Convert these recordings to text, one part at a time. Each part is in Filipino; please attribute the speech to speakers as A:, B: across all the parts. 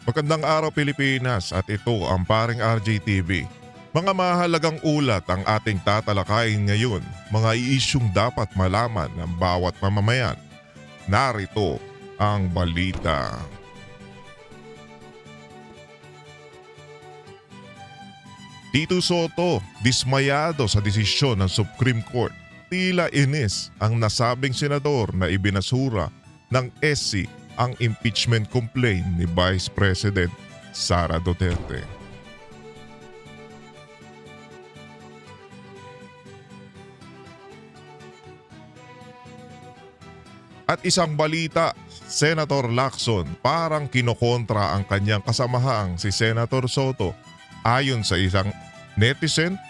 A: Magandang araw Pilipinas at ito ang paring RJTV. Mga mahalagang ulat ang ating tatalakayin ngayon, mga iisyung dapat malaman ng bawat mamamayan. Narito ang balita. Tito Soto, dismayado sa desisyon ng Supreme Court. Tila inis ang nasabing senador na ibinasura ng SC ang impeachment complaint ni Vice President Sara Duterte. At isang balita, Senator Lacson parang kinokontra ang kanyang kasamahang si Senator Soto. Ayon sa isang netizen,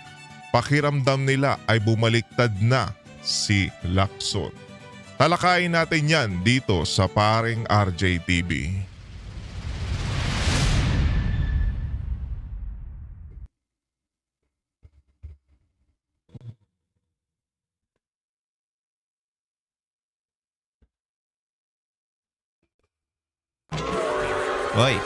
A: pakiramdam nila ay bumaliktad na si Lacson. Talakayin natin yan dito sa paring RJTV.
B: Hoy.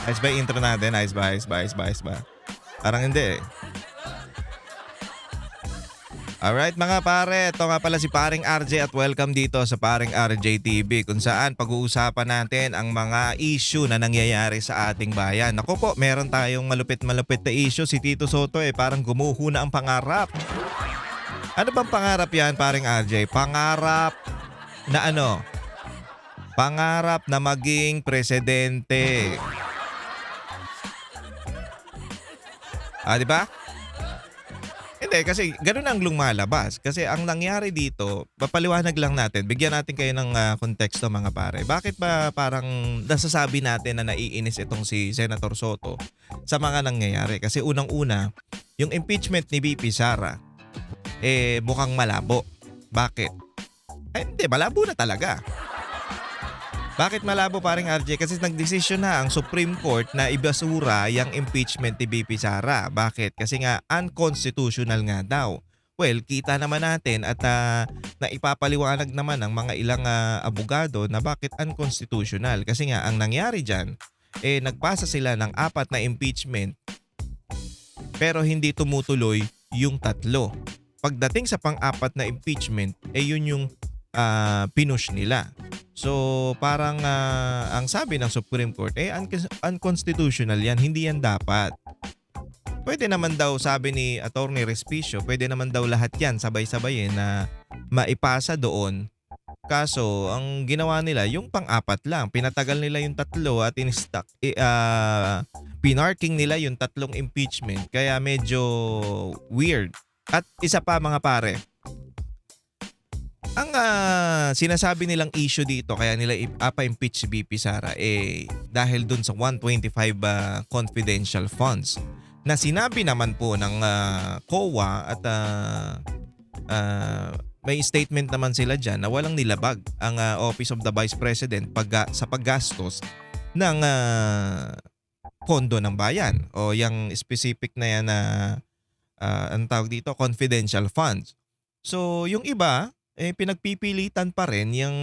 B: Ayos ba yung intro natin? Ayos ba? Parang hindi eh. Alright mga pare, ito nga pala si paring RJ at welcome dito sa paring RJ TV kung saan pag-uusapan natin ang mga issue na nangyayari sa ating bayan. Ako po, meron tayong malupit-malupit na issue. Si Tito Soto parang gumuho na ang pangarap. Ano bang pangarap yan paring RJ? Pangarap na ano? Pangarap na maging presidente. Di ba? Hindi, kasi ganun ang lumalabas. Kasi ang nangyari dito, papaliwanag lang natin, bigyan natin kayo ng konteksto mga pare. Bakit ba parang nasasabi natin na naiinis itong si Senator Soto sa mga nangyayari? Kasi unang-una, yung impeachment ni VP Sara, mukhang malabo. Bakit? Hindi, malabo na talaga. Bakit malabo paring RJ? Kasi nagdesisyon na ang Supreme Court na ibasura yung impeachment ni VP Sara. Bakit? Kasi nga unconstitutional nga daw. Well, kita naman natin at naipapaliwanag naman ng mga ilang abogado na bakit unconstitutional. Kasi nga ang nangyari dyan, nagpasa sila ng 4 na impeachment pero hindi tumutuloy yung 3. Pagdating sa pang-4 na impeachment, yun yung pinush nila. So parang ang sabi ng Supreme Court, unconstitutional yan, hindi yan dapat. Pwede naman daw, sabi ni Attorney Respicio, pwede naman daw lahat yan sabay-sabay na maipasa doon. Kaso ang ginawa nila, yung pang-4 lang, pinatagal nila yung 3 at pinarking nila yung 3 impeachment. Kaya medyo weird. At isa pa mga pare, ang sinasabi nilang issue dito kaya nila impeach si VP Sara dahil dun sa 125 confidential funds na sinabi naman po ng COA at may statement naman sila dyan na walang nilabag ang Office of the Vice President sa paggastos ng pondo ng bayan o yung specific na yan na ang tawag dito, confidential funds. So yung iba pinagpipilitan pa rin yung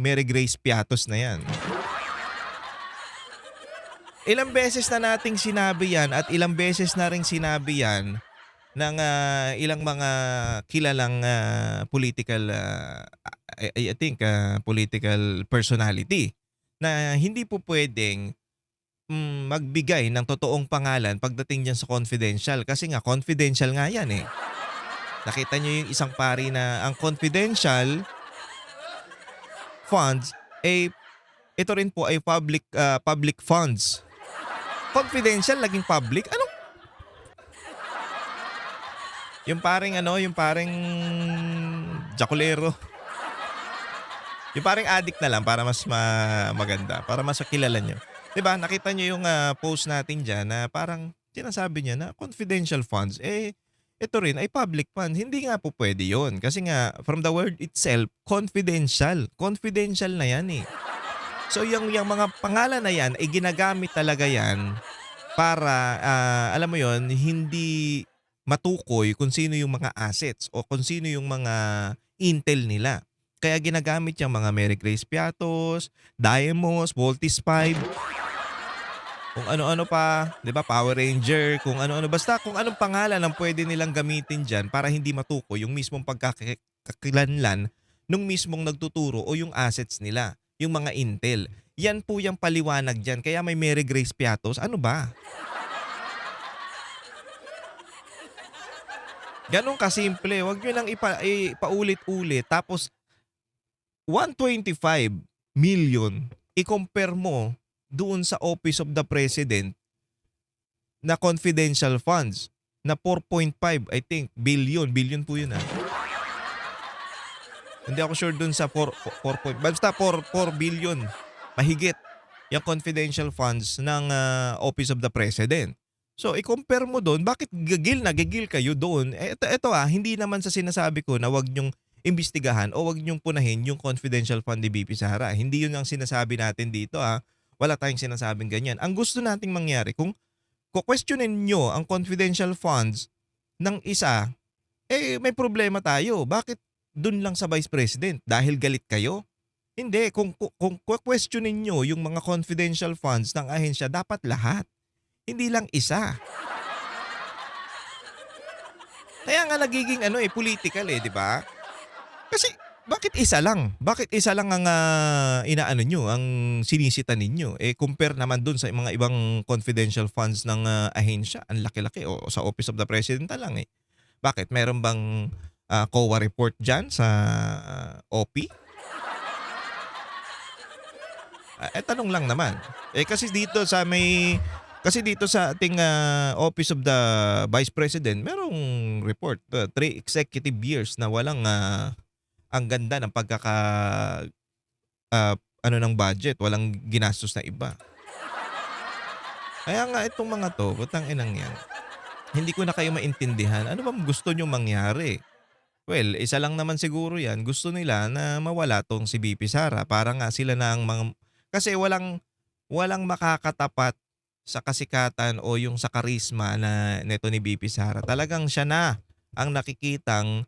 B: Mary Grace Piatos na yan. Ilang beses na nating sinabi yan at ilang beses na rin sinabi yan ng ilang mga kilalang political I think political personality na hindi po pwedeng magbigay ng totoong pangalan pagdating dyan sa confidential kasi nga confidential nga yan Nakita nyo yung isang pari na ang confidential funds ito rin po ay public funds. Confidential naging public? Anong yung paring jakulero. Yung paring addict na lang para mas maganda, para mas kilala nyo. 'Di ba? Nakita nyo yung post natin diyan na parang sinasabi niya na confidential funds ito rin ay public fund. Hindi nga po pwede yun. Kasi nga, from the word itself, confidential. Confidential na yan So, yung mga pangalan na yan, ginagamit talaga yan para, alam mo yon hindi matukoy kung sino yung mga assets o kung sino yung mga intel nila. Kaya ginagamit yung mga Mary Grace Piatos, Diamos, Voltis 5, kung ano-ano pa, 'di ba, Power Ranger, kung ano-ano basta kung anong pangalan ang pwede nilang gamitin diyan para hindi matukoy yung mismong pagkakakilanlan nung mismong nagtuturo o yung assets nila, yung mga intel. Yan po yung paliwanag diyan kaya may Mary Grace Piatos, ano ba? Gano'n kasimple, wag niyo lang ipaulit-ulit tapos 125 million i-compare mo doon sa Office of the President na confidential funds na 4.5 I think billion po yun, Hindi ako sure dun sa 4 point basta 4 billion mahigit yung confidential funds ng, Office of the President. So i-compare mo dun, bakit gigil kayo doon? Eh, ito, hindi naman sa sinasabi ko na 'wag niyong imbestigahan o 'wag niyong punahin yung confidential fund ni VP Sara. Hindi yun ang sinasabi natin dito, Wala tayong sinasabing ganyan. Ang gusto nating mangyari kung questionin niyo ang confidential funds ng isa, eh may problema tayo. Bakit dun lang sa Vice President? Dahil galit kayo? Hindi. Kung questionin niyo yung mga confidential funds ng ahensya, dapat lahat. Hindi lang isa. Kaya nga nagiging political di ba? Kasi bakit isa lang? Bakit isa lang ang inaano nyo, ang sinisita ninyo? Eh compare naman dun sa mga ibang confidential funds ng ahensya, ang laki-laki o sa Office of the President na lang eh. Bakit? Meron bang COA report dyan sa OP? Tanong lang naman. Kasi dito sa ating Office of the Vice President, merong report, 3 executive years na walang ang ganda ng ng budget, walang ginastos na iba. Kaya nga itong mga to, putang inang yan, hindi ko na kayo maintindihan. Ano bang gusto nyo mangyari? Well, isa lang naman siguro yan. Gusto nila na mawala tong si VP Sara para nga sila na ang mga... Kasi walang makakatapat sa kasikatan o yung sa karisma na neto ni VP Sara. Talagang siya na ang nakikitang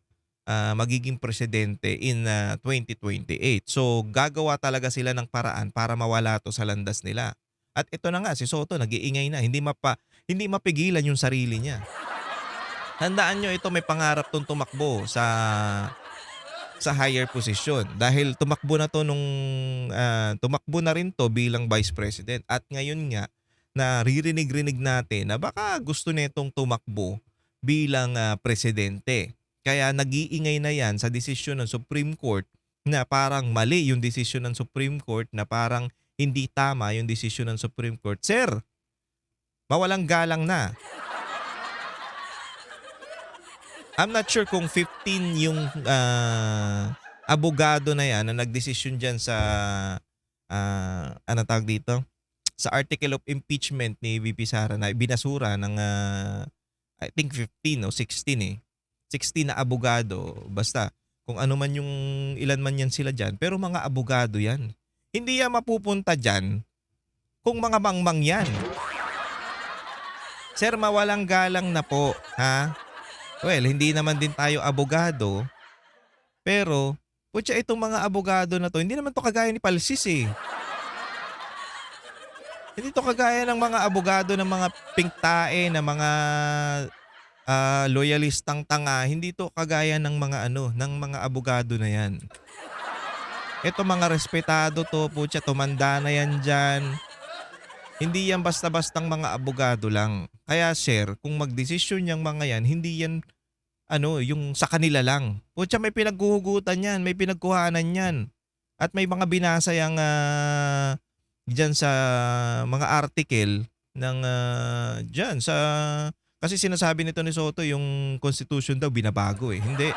B: magiging presidente in 2028. So gagawa talaga sila ng paraan para mawala to sa landas nila. At ito na nga si Soto nag-iingay na, hindi mapigilan yung sarili niya. Tandaan nyo, ito may pangarap tong tumakbo sa higher position dahil tumakbo na to tumakbo na rin to bilang Vice President at ngayon nga naririnig-rinig natin na baka gusto nitong tumakbo bilang presidente. Kaya nag-iingay na yan sa desisyon ng Supreme Court na parang mali yung desisyon ng Supreme Court, na parang hindi tama yung desisyon ng Supreme Court. Sir, mawalang galang na. I'm not sure kung 15 yung abogado na yan na nagdesisyon dyan sa ano tawag dito? Sa article of impeachment ni VP Sara na binasura ng I think 15 o 16 eh. 16 na abogado. Basta kung ano man yung ilan man yan sila dyan. Pero mga abogado yan. Hindi yan mapupunta dyan kung mga mangmang yan. Sir, mawalang galang na po. Ha? Well, hindi naman din tayo abogado. Pero, putya itong mga abogado na to, hindi naman to kagaya ni Palsis eh. Hindi to kagaya ng mga abogado ng mga pingtae, na mga loyalistang tanga. Hindi to kagaya ng mga abogado na yan. Ito mga respetado to, putya, tumanda na yan dyan. Hindi yan basta-bastang mga abogado lang. Kaya sir, kung magdesisyon yung mga yan, hindi yan yung sa kanila lang. Putya, may pinaghuhugutan yan, may pinagkuhanan yan. At may mga binasa yung dyan sa mga article ng dyan sa... Kasi sinasabi nito ni Soto yung constitution daw binabago eh. Hindi.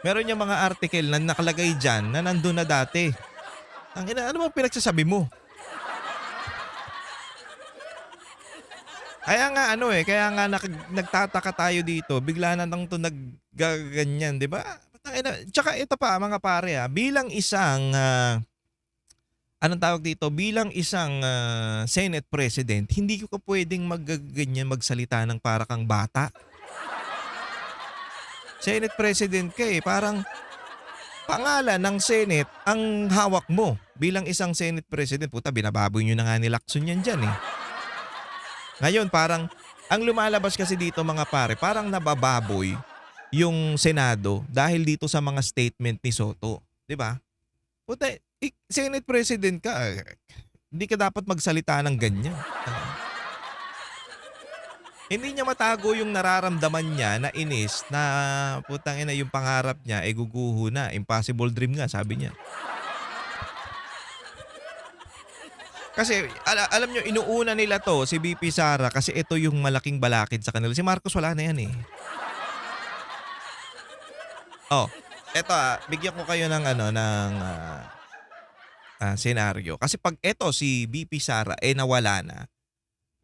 B: Meron yung mga article na nakalagay dyan na nandun na dati. Ano bang pinagsasabi mo? Kaya nga kaya nga nagtataka tayo dito. Bigla na lang 'to naggaganyan, 'di ba? Tsaka ito pa mga pare, bilang isang anong tawag dito? Bilang isang Senate President, hindi ko pwedeng magganyan magsalita ng para kang bata. Senate President ka eh, parang pangalan ng Senate ang hawak mo bilang isang Senate President. Puta, binababoy nyo na nga ni Lacson yan dyan eh. Ngayon parang, ang lumalabas kasi dito mga pare, parang nabababoy yung Senado dahil dito sa mga statement ni Soto. 'Di ba? Puta, Senate President ka, hindi ka dapat magsalita ng ganyan. Hindi niya matago yung nararamdaman niya na inis na putang ina yung pangarap niya ay guguho na. Impossible dream nga sabi niya. Kasi alam nyo, inuuna nila to si VP Sara kasi ito yung malaking balakid sa kanila. Si Marcos wala na yan eh. Oh, eto bigyan ko kayo ng senaryo. Kasi pag eto si VP Sara nawala na.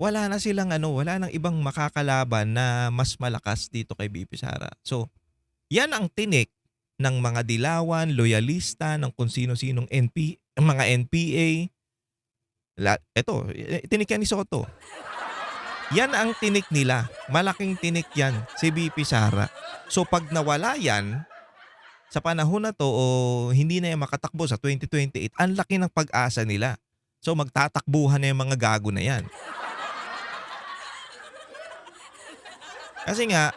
B: Wala na silang wala nang ibang makakalaban na mas malakas dito kay VP Sara. So, yan ang tinik ng mga dilawan, loyalista, ng kung sino-sinong mga NPA. Ito, tinik yan ni Soto. Yan ang tinik nila. Malaking tinik yan, si VP Sara. So, pag nawala yan, sa panahon na to o hindi na yan makatakbo sa 2028, ang laki ng pag-asa nila. So, magtatakbuhan na yung mga gago na yan. Kasi nga,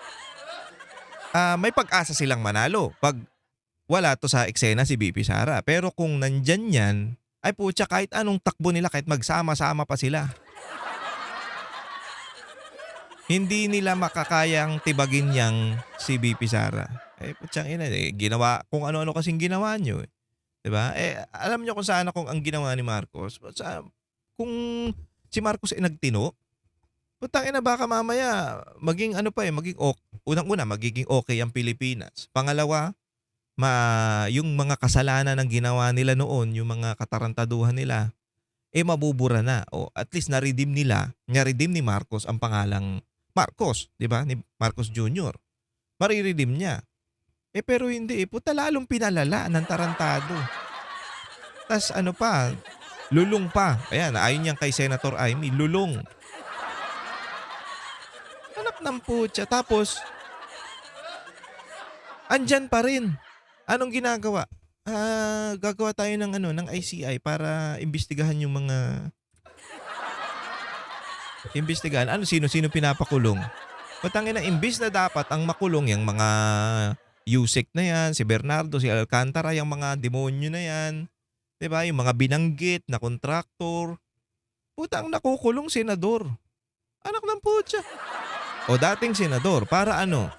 B: may pag-asa silang manalo pag wala to sa eksena si VP Sara. Pero kung nandyan yan, ay putya kahit anong takbo nila, kahit magsama-sama pa sila. Hindi nila makakayang tibagin yang si VP Sara. Putyang ina, ginawa, kung ano-ano kasing ginawa nyo. Diba? Alam nyo kung saan ang ginawa ni Marcos. Kung si Marcos ay nagtino, putang ina baka mamaya maging unang-una magiging okay ang Pilipinas. Pangalawa, yung mga kasalanan ng ginawa nila noon, yung mga katarantaduhan nila, mabubura na. O at least na-redeem ni Marcos ang pangalang Marcos, di ba? Ni Marcos Jr. Mariredeem niya. Pero hindi, puta lalong pinalala ng tarantado. Tas lulong pa. Ayan, ayon yan kay Senator Amy, lulong. Anak ng putya. Tapos, andyan pa rin. Anong ginagawa? Gagawa tayo ng ICI para imbestigahan yung mga sino-sino pinapakulong. Patangin na imbis na dapat ang makulong yung mga Yusek na yan, si Bernardo, si Alcantara, yung mga demonyo na yan. 'Di ba? Yung mga binanggit na kontraktor. Putang nakukulong senador. Anak ng putya. O dating senador, para ano?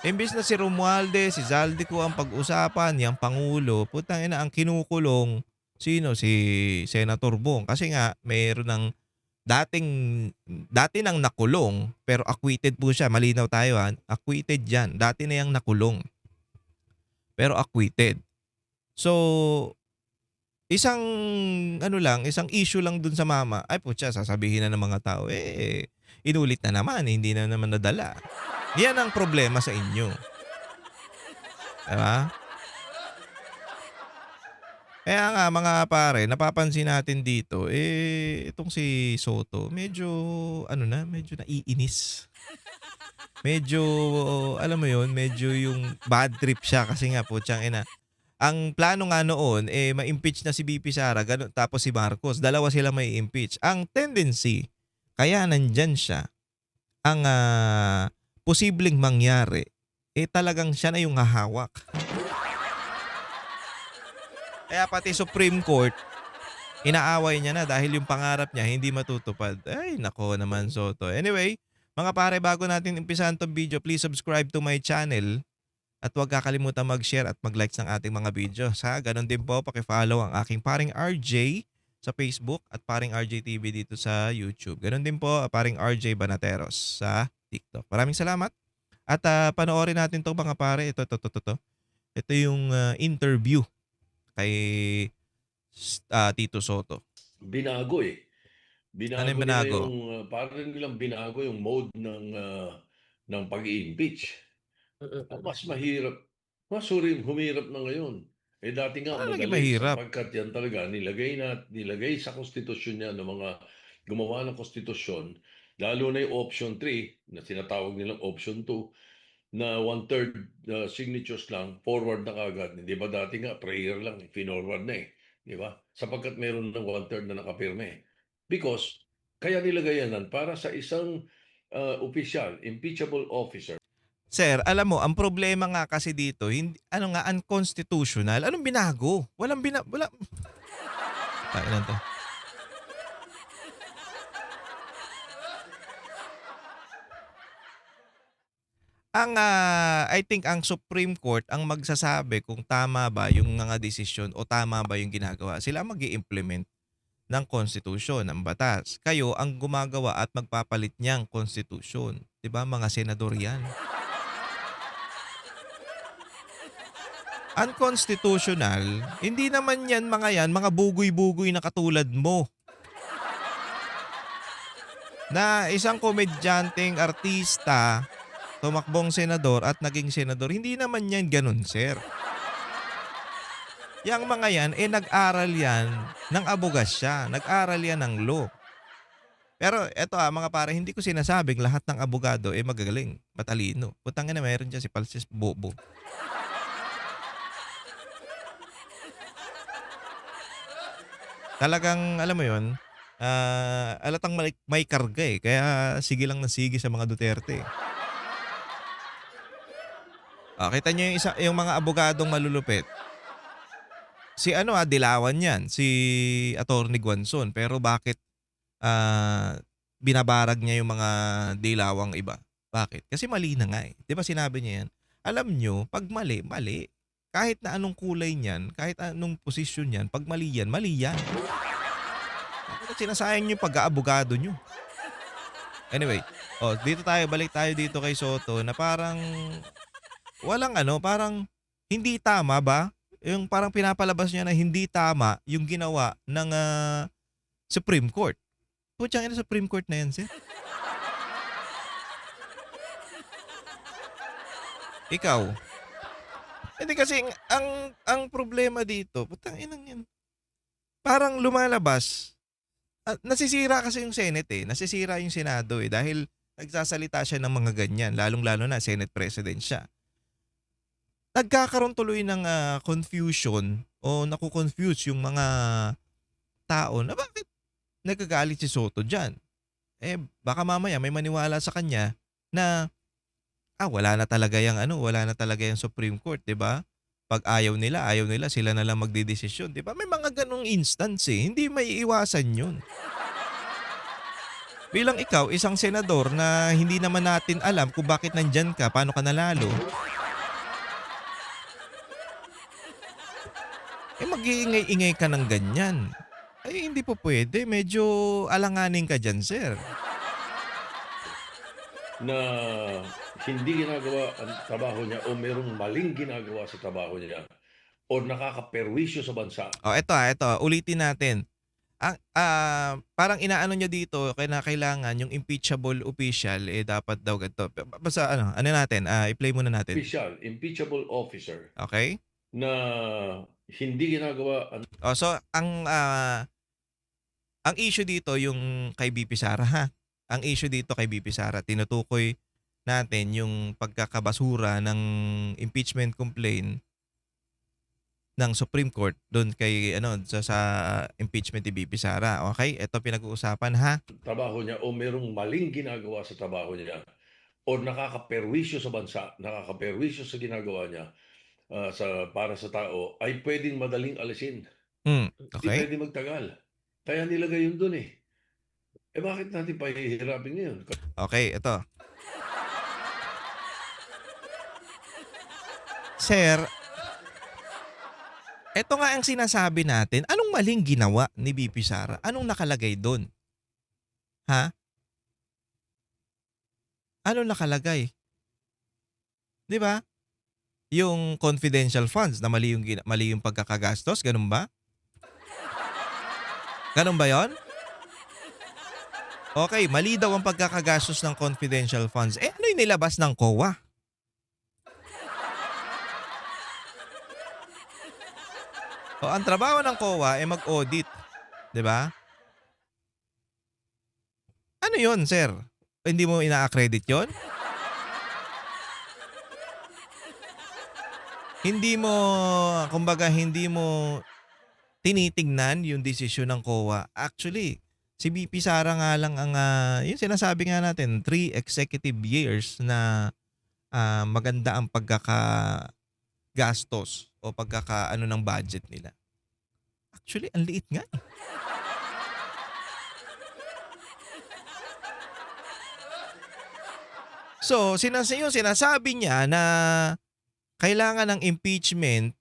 B: Imbis na si Romualdez, si Zaldico ang pag-usapan, yung Pangulo, putang ina ang kinukulong, sino? Si Senator Bong. Kasi nga, mayroon ng dati nang nakulong, pero acquitted po siya. Malinaw tayo acquitted yan. Dati na yung nakulong. Pero acquitted. So, isang issue lang dun sa mama, ay putya, sasabihin na ng mga tao, inulit na naman, hindi na naman nadala. Yan ang problema sa inyo. Diba? Kaya nga mga pare, napapansin natin dito, itong si Soto, medyo naiinis. Medyo, alam mo yun, medyo yung bad trip siya kasi nga putyang ina. Ang plano nga noon, ma-impeach na si VP Sara, ganun, tapos si Marcos, dalawa sila may impeach. Ang tendency, kaya nandyan siya, ang posibleng mangyari, talagang siya na yung hahawak. Kaya pati Supreme Court, inaaway niya na dahil yung pangarap niya hindi matutupad. Ay, nako naman Soto. Anyway, mga pare, bago natin umpisahan tong video, please subscribe to my channel at huwag kakalimutan mag-share at mag-likes ng ating mga video. Ganon din po, pakifollow ang aking paring RJ sa Facebook at paring RJ TV dito sa YouTube. Ganon din po, paring RJ Banateros sa TikTok. Maraming salamat. At panoorin natin to mga pare. Ito. Ito yung interview kay Tito Soto.
C: Binago eh.
B: Ano yung
C: Nila
B: binago?
C: parang nilang binago yung mode ng pag-i-impeach. Mas humirap na ngayon. Dati nga
B: Ano naging
C: madali
B: mahirap?
C: sapagkat yan talaga nilagay sa konstitusyon niya ng mga gumawa ng konstitusyon, lalo na yung option 3 na tinatawag nilang option 2, na one-third signatures lang, forward na kaagad. Hindi ba dati nga, prayer lang, finorward na eh. Di ba? Sapagkat meron ng one-third na nakapirme. Because, kaya nilagay yan para sa isang opisyal, impeachable officer.
B: Sir, alam mo, ang problema nga kasi dito, hindi, ano nga, unconstitutional. Anong binago? Wala. Kailan to? I think ang Supreme Court ang magsasabi kung tama ba yung mga desisyon o tama ba yung ginagawa. Sila mag-i-implement ng konstitusyon, ng batas. Kayo ang gumagawa at magpapalit niyang konstitusyon. 'Di ba? Mga senador 'yan. Unconstitutional, hindi naman yan, mga bugoy-bugoy na katulad mo. Na isang komedyanteng artista, tumakbong senador at naging senador, hindi naman yan ganun, sir. Yang mga yan, nag-aral yan ng abogasya, nag-aral yan ng law. Pero eto mga pare, hindi ko sinasabing lahat ng abogado magagaling, matalino. Putang ina, meron dyan si Palsis Bobo. Talagang alam mo 'yun, halatang may karga kaya sige lang ng sige sa mga Duterte. Kita niyo yung mga abogadong malulupit. Si ano, dilawan 'yan, si Attorney Guanzon, pero bakit binabarag niya yung mga dilawang iba? Bakit? Kasi mali na nga 'Di ba sinabi niya 'yan? Alam niyo, 'pag mali, mali. Kahit na anong kulay niyan, kahit anong posisyon niyan, 'pag mali yan, mali yan. Bakit sinasayang yung pag-aabogado nyo? Anyway, balik tayo dito kay Soto na parang parang hindi tama ba? Yung parang pinapalabas niya na hindi tama yung ginawa ng Supreme Court. Putsang ina, Supreme Court na yan, sir. Ikaw. Hindi kasi ang problema dito, putang inang yan. Parang lumalabas. Nasisira kasi yung Senate Nasisira yung Senado dahil nagsasalita siya ng mga ganyan, lalong-lalo na Senate President siya. Nagkakaroon tuloy ng confusion o naku-confuse yung mga tao na bakit nagagalit si Soto dyan. Baka mamaya may maniwala sa kanya na wala na talaga yung Supreme Court, 'di ba? Pag ayaw nila sila na lang magdedesisyon, 'di ba? May mga ganung instance hindi maiiwasan 'yun. Bilang ikaw, isang senador na hindi naman natin alam kung bakit nandyan ka, paano ka nalalo. Mag-iingay-ingay ka ng ganyan. Hindi po pwede. Medyo alanganin ka dyan, sir.
C: Na hindi ginagawa ang trabaho niya o merong maling ginagawa sa trabaho niya o nakakaperwisyo sa bansa.
B: Ito. Ulitin natin. Parang inaano niya dito, kailangan yung impeachable official, dapat daw ganito. Basta natin, i-play muna natin.
C: Official, impeachable officer
B: Okay?
C: na hindi ginagawa
B: So, ang issue dito yung kay BP Sara, ha? Ang issue dito kay BP Sara, tinutukoy natin yung pagkakabasura ng impeachment complaint ng Supreme Court doon kay sa impeachment ni BP Sara. Okay? Ito pinag-uusapan, ha?
C: trabaho niya o merong maling ginagawa sa trabaho niya o nakakaperwisyo sa bansa, nakakaperwisyo sa ginagawa niya para sa tao, ay pwedeng madaling alisin. Hindi
B: Okay?
C: pwede magtagal. Kaya nilagay yun dun bakit natin pahihirapin ngayon?
B: Okay, ito. Sir, ito nga ang sinasabi natin. Anong maling ginawa ni BP Sara? Anong nakalagay doon? Ha? Anong nakalagay? 'Di ba? Yung confidential funds na mali yung pagkakagastos, ganun ba? Ganun ba 'yon? Okay, mali daw ang pagkakagastos ng confidential funds. Ano yung nilabas ng COA? Ang trabaho ng COA ay mag-audit, 'di ba? Ano 'yon, sir? Hindi mo ina-accredit 'yon? hindi mo, kumbaga hindi mo tinitingnan yung desisyon ng COA. Actually, si VP Sara nga lang ang, yung sinasabi nga natin, 3 executive years na maganda ang pagkakagastos o pagkakaano ng budget nila. Actually, ang liit nga. So, yung sinasabi niya na kailangan ng impeachment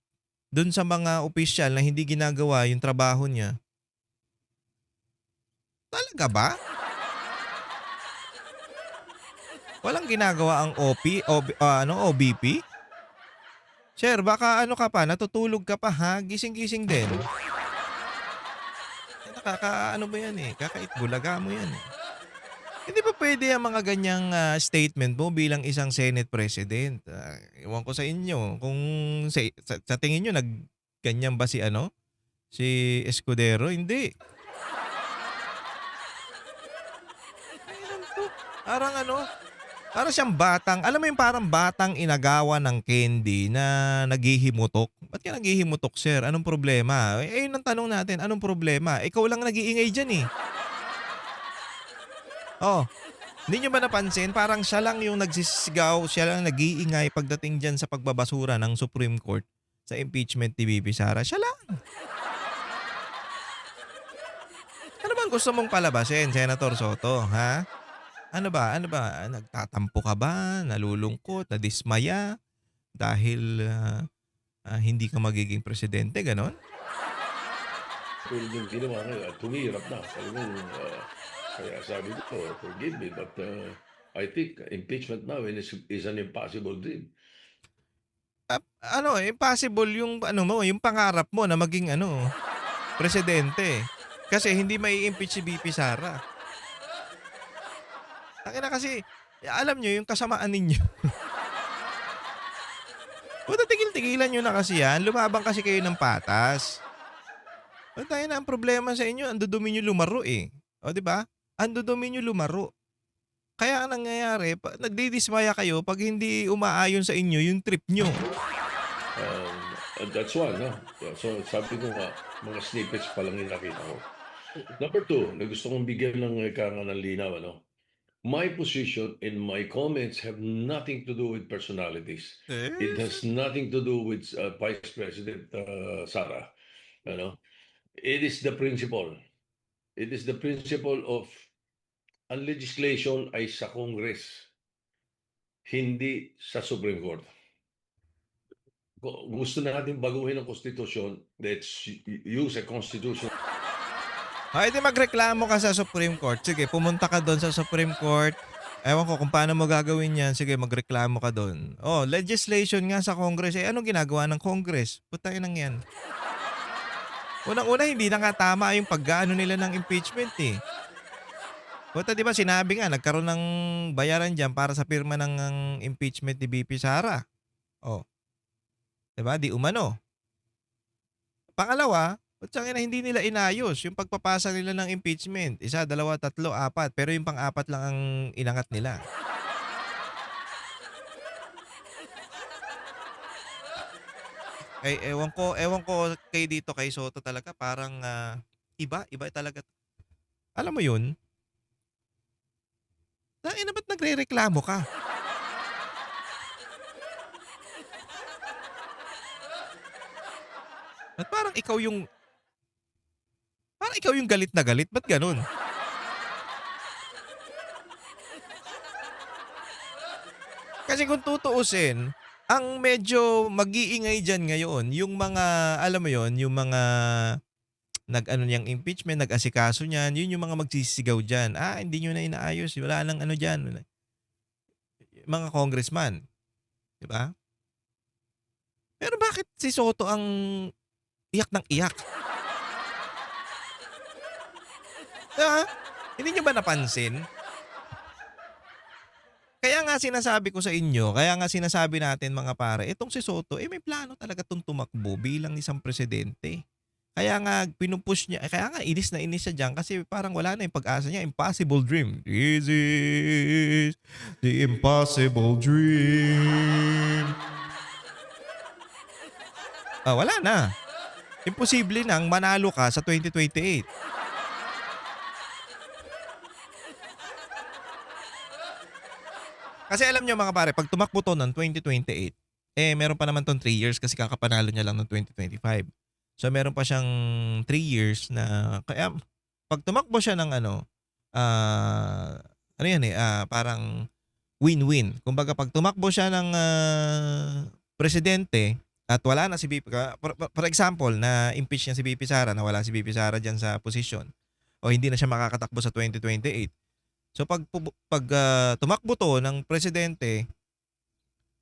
B: dun sa mga opisyal na hindi ginagawa yung trabaho niya. Talaga ba? Walang ginagawa ang OBP? Sir, baka ano ka pa, natutulog ka pa ha? Gising-gising din. Ano ba yan eh? Kakait-bulaga mo yan eh. Hindi ba pwede ang mga ganyang statement mo bilang isang Senate President? Ewan ko sa inyo. Kung sa tingin nyo, ganyan ba si Escudero? Hindi. Parang parang siyang alam mo yung parang batang inagawa ng candy na naghihimutok. Ba't ka naghihimutok, sir? Anong problema? Yun ang tanong natin, anong problema? Ikaw lang nag-iingay dyan eh. Oh, hindi nyo ba napansin? Parang siya lang yung nagsisigaw, siya lang nag-iingay pagdating dyan sa pagbabasura ng Supreme Court sa impeachment ni VP Sara. Siya lang. Ano bang gusto mong palabasin, Senator Soto? Ha? Ano ba? Nagtatampo ka ba? Nalulungkot? Nadismaya? Dahil hindi ka magiging presidente? Ganon?
C: Tulad yung ginawa ngayon, tumihirap na. Kaya sabi ko, forgive me, but I think impeachment now is an impossible dream.
B: Impossible yung yung pangarap mo na maging presidente. Kasi hindi mai-impeach si VP Sara. Kasi, alam nyo yung kasamaan ninyo. Puta, tigil-tigilan nyo na kasi yan. Lumabang kasi kayo ng patas. Tayo na ang problema sa inyo, ang dudumi nyo lumaro eh. O, di ba? Ang dudumi nyo lumaro. Kaya ang nangyayari, nagdidismaya kayo pag hindi umaayon sa inyo yung trip nyo.
C: That's one, no? So, sabi ko nga, mga snippets pa lang yung nakita ko. Number two, na gusto kong bigyan ng linaw, my position and my comments have nothing to do with personalities. It has nothing to do with Vice President Sara. It is the principle. It is the principle of ang legislation ay sa Congress, hindi sa Supreme Court. Gusto natin baguhin ang konstitusyon, let's use a constitution.
B: Di magreklamo ka sa Supreme Court. Sige, pumunta ka doon sa Supreme Court. Ewan ko kung paano mo gagawin yan. Sige, magreklamo ka doon. Legislation nga sa Congress. Anong ginagawa ng Congress? Putangin nang yan. Unang-una, hindi na nga tama yung paggaano nila ng impeachment eh. Puta, di ba sinabi nga, nagkaroon ng bayaran dyan para sa pirma ng impeachment ni VP Sara. Di ba? Di umano. Pangalawa, na hindi nila inayos yung pagpapasa nila ng impeachment. 1, 2, 3, 4. Pero yung pang-4 lang ang inangat nila. Ewan ko kay dito kay Soto talaga. Parang iba talaga. Alam mo yun? Ba't nagre-reklamo ka? At parang ikaw yung galit na galit. Ba't ganun? Kasi kung tutuusin, ang medyo mag-iingay dyan ngayon, yung mga, alam mo yon, yung mga niyang impeachment, nag-asikaso niyan, yun yung mga magsisigaw dyan. Hindi nyo na inaayos. Wala nang dyan. Mga congressman. Diba? Pero bakit si Soto ang iyak ng iyak? Hindi nyo ba napansin? Kaya nga sinasabi ko sa inyo, kaya nga sinasabi natin mga pare, itong si Soto, may plano talaga itong tumakbo bilang isang presidente. Kaya nga pinupush niya, kaya nga inis na inis siya dyan kasi parang wala na yung pag-asa niya. Impossible dream. This is the impossible dream. Wala na. Imposible nang manalo ka sa 2028. Kasi alam niyo mga pare, pag tumakbo to ng 2028, meron pa naman tong 3 years kasi kakapanalo niya lang ng 2025. So meron pa siyang 3 years na kaya pag tumakbo siya ng ano yan parang win-win. Kumbaga pag tumakbo siya ng presidente at wala na si BP, for example, na impeach niya si BP Sara, na wala si BP Sara diyan sa posisyon o hindi na siya makakatakbo sa 2028. So pag tumakbo to ng presidente,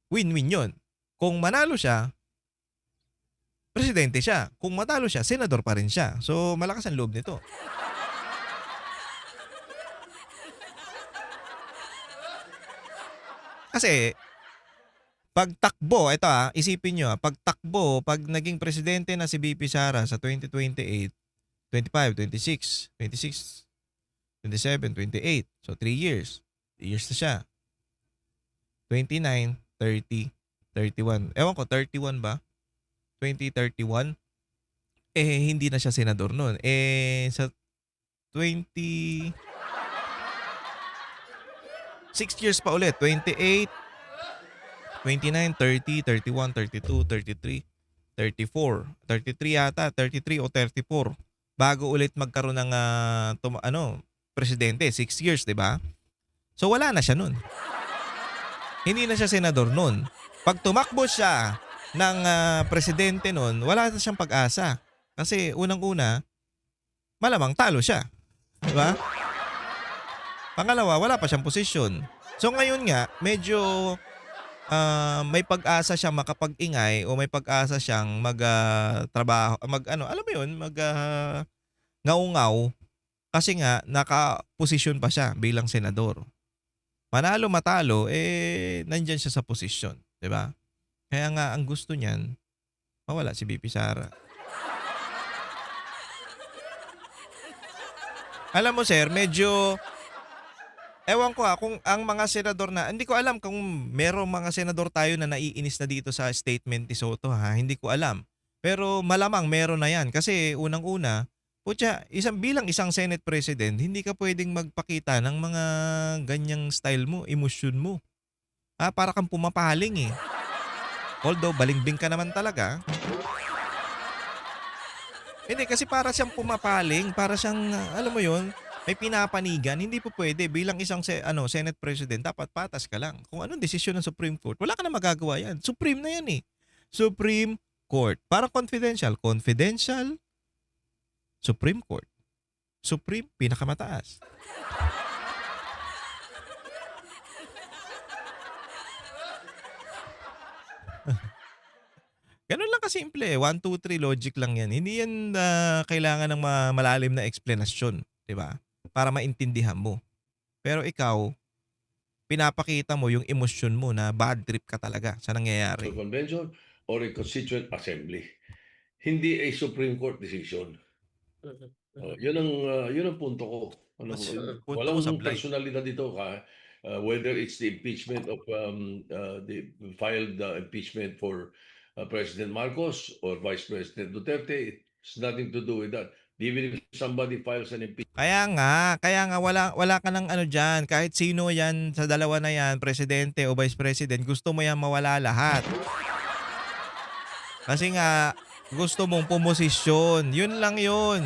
B: win-win 'yon. Kung manalo siya, presidente siya. Kung matalo siya, senador pa rin siya. So malakas ang loob nito. Kasi pagtakbo, ito isipin nyo pagtakbo, pag naging presidente na si BP Sara sa 2028, 25, 26, 26, 27, 28. So 3 years. 3 years na siya. 29, 30, 31. Ewan ko, 31 ba? 2031? Hindi na siya senador nun. Sa 20... 6 years pa ulit. 28, 29, 30, 31, 32, 33, 34. 33 yata. 33 o 34. Bago ulit magkaroon ng presidente. 6 years, di ba? So wala na siya nun. Hindi na siya senador nun. Pag tumakbo siya ng presidente nun, wala na siyang pag-asa. Kasi unang-una, malamang talo siya. Di ba? Pangalawa, wala pa siyang posisyon. So ngayon nga, medyo may pag-asa siyang makapag-ingay o may pag-asa siyang trabaho, alam mo yun, ngaw-ngaw kasi nga naka-posisyon pa siya bilang senador. Manalo matalo, nandyan siya sa posisyon, 'di ba? Kaya nga ang gusto niyan, mawala si BP Sara. Alam mo sir, medyo ewan ko kung ang mga senador na, hindi ko alam kung merong mga senador tayo na naiinis na dito sa statement ni Soto hindi ko alam. Pero malamang meron na yan kasi unang-una, bilang isang Senate President, hindi ka pwedeng magpakita ng mga ganyang style mo, emosyon mo. Para kang pumapaling eh. Although balimbing ka naman talaga. Hindi kasi para siyang pumapaling, para siyang alam mo yon, may pinapanigan, hindi po pwede bilang isang Senate President, dapat patas ka lang. Kung anong desisyon ng Supreme Court, wala ka na magagawa yan. Supreme na yan eh. Supreme Court. Parang confidential. Confidential, Supreme Court. Supreme, pinakamataas. Ganun lang kasimple. 1, 2, 3 logic lang yan. Hindi yan kailangan ng malalim na explanation. Diba? Para maintindihan mo. Pero ikaw, pinapakita mo yung emosyon mo na bad trip ka talaga sa nangyayari.
C: Convention or a Constituent Assembly. Hindi a Supreme Court decision. Yun ang punto ko.
B: Punto ko
C: Walang
B: sablay.
C: personalidad dito whether it's the impeachment of the filed impeachment for President Marcos or Vice President Duterte. It's nothing to do with that. Even if somebody files an impeachment.
B: Kaya nga wala ka ng diyan, kahit sino yan sa dalawa na yan, presidente o vice president, gusto mo yan mawala lahat. Kasi nga gusto mong pumosisyon, yun lang yun.